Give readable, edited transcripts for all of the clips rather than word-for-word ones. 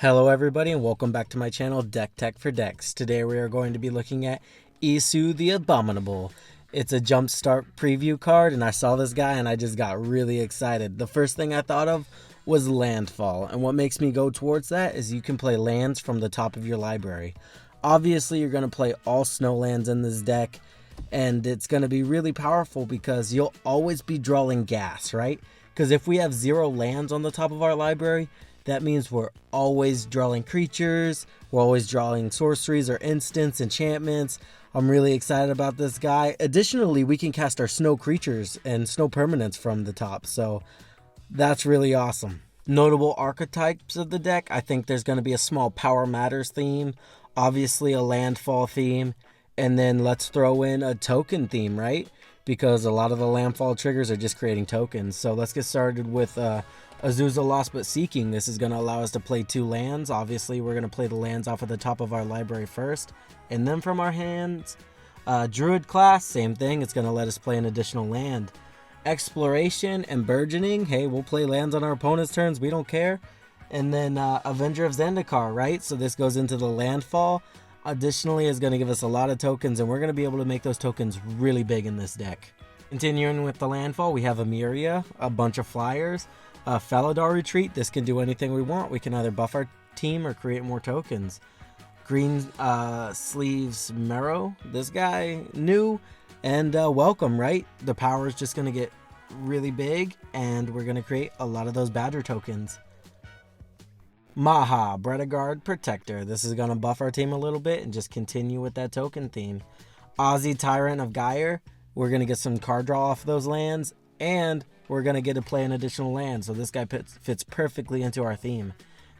Hello everybody and welcome back to my channel Deck Tech for Decks. Today we are going to be looking at Isu the Abominable. It's a Jumpstart preview card and I saw this guy and I just got really excited. The first thing I thought of was landfall, and what makes me go towards that is you can play lands from the top of your library. Obviously you're going to play all snow lands in this deck and it's going to be really powerful because you'll always be drawing gas, right? Because if we have 0 lands on the top of our library, that means we're always drawing creatures, we're always drawing sorceries or instants, enchantments. I'm really excited about this guy. Additionally, we can cast our snow creatures and snow permanents from the top, so that's really awesome. Notable archetypes of the deck, I think there's going to be a small Power Matters theme, obviously a landfall theme, and then let's throw in a token theme, right? Because a lot of the landfall triggers are just creating tokens. So let's get started with Azusa Lost But Seeking. This is going to allow us to play 2 lands. Obviously, we're going to play the lands off of the top of our library first, and then from our hands. Druid class, same thing. It's going to let us play an additional land. Exploration and Burgeoning. Hey, we'll play lands on our opponent's turns. We don't care. And then Avenger of Zendikar, right? So this goes into the landfall. Additionally, is going to give us a lot of tokens, and we're going to be able to make those tokens really big in this deck. Continuing with the landfall, we have Emeria, a bunch of flyers. Faladar Retreat, this can do anything we want. We can either buff our team or create more tokens. Green Sleeves Marrow, this guy, new and welcome, right? The power is just going to get really big, and we're going to create a lot of those Badger tokens. Maha, Bredegard Protector. This is going to buff our team a little bit and just continue with that token theme. Ozzy Tyrant of Gyre. We're going to get some card draw off those lands, and we're going to get to play an additional land. So this guy fits perfectly into our theme.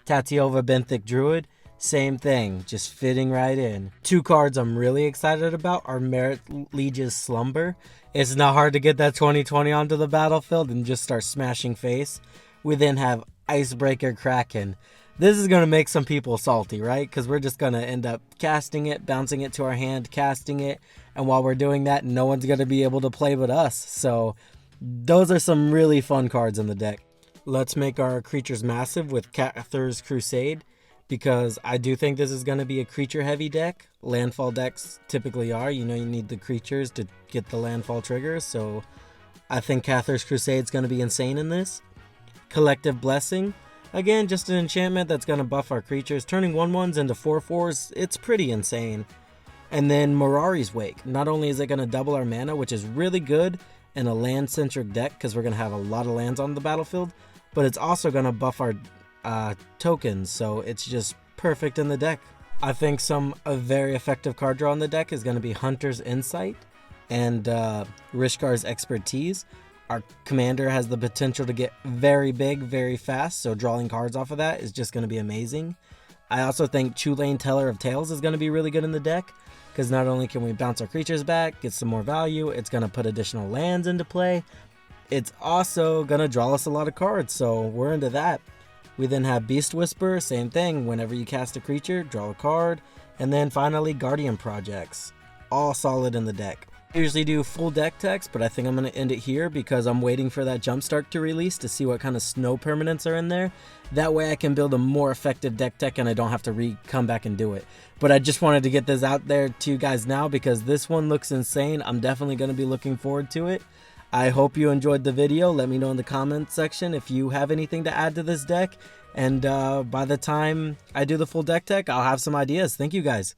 Tatiova Benthic Druid. Same thing, just fitting right in. 2 cards I'm really excited about are Merit Liege's Slumber. It's not hard to get that 2020 onto the battlefield and just start smashing face. We then have Icebreaker Kraken. This is going to make some people salty, right? Because we're just going to end up casting it, bouncing it to our hand, casting it. And while we're doing that, no one's going to be able to play but us. So those are some really fun cards in the deck. Let's make our creatures massive with Cather's Crusade, because I do think this is going to be a creature-heavy deck. Landfall decks typically are. You know, you need the creatures to get the landfall triggers. So I think Cather's Crusade is going to be insane in this. Collective Blessing. Again, just an enchantment that's going to buff our creatures. Turning 1/1s into 4/4s, it's pretty insane. And then Mirari's Wake. Not only is it going to double our mana, which is really good in a land-centric deck because we're going to have a lot of lands on the battlefield, but it's also going to buff our tokens, so it's just perfect in the deck. I think a very effective card draw in the deck is going to be Hunter's Insight and Rishkar's Expertise. Our commander has the potential to get very big very fast, so drawing cards off of that is just going to be amazing. I also think Chulane Teller of Tales is going to be really good in the deck, because not only can we bounce our creatures back, get some more value, it's going to put additional lands into play. It's also going to draw us a lot of cards, so we're into that. We then have Beast Whisperer, same thing. Whenever you cast a creature, draw a card. And then finally, Guardian Projects. All solid in the deck. I usually do full deck text, but I think I'm going to end it here because I'm waiting for that Jumpstart to release to see what kind of snow permanents are in there. That way I can build a more effective deck tech and I don't have to come back and do it. But I just wanted to get this out there to you guys now because this one looks insane. I'm definitely going to be looking forward to it. I hope you enjoyed the video. Let me know in the comments section if you have anything to add to this deck. And by the time I do the full deck tech, I'll have some ideas. Thank you guys.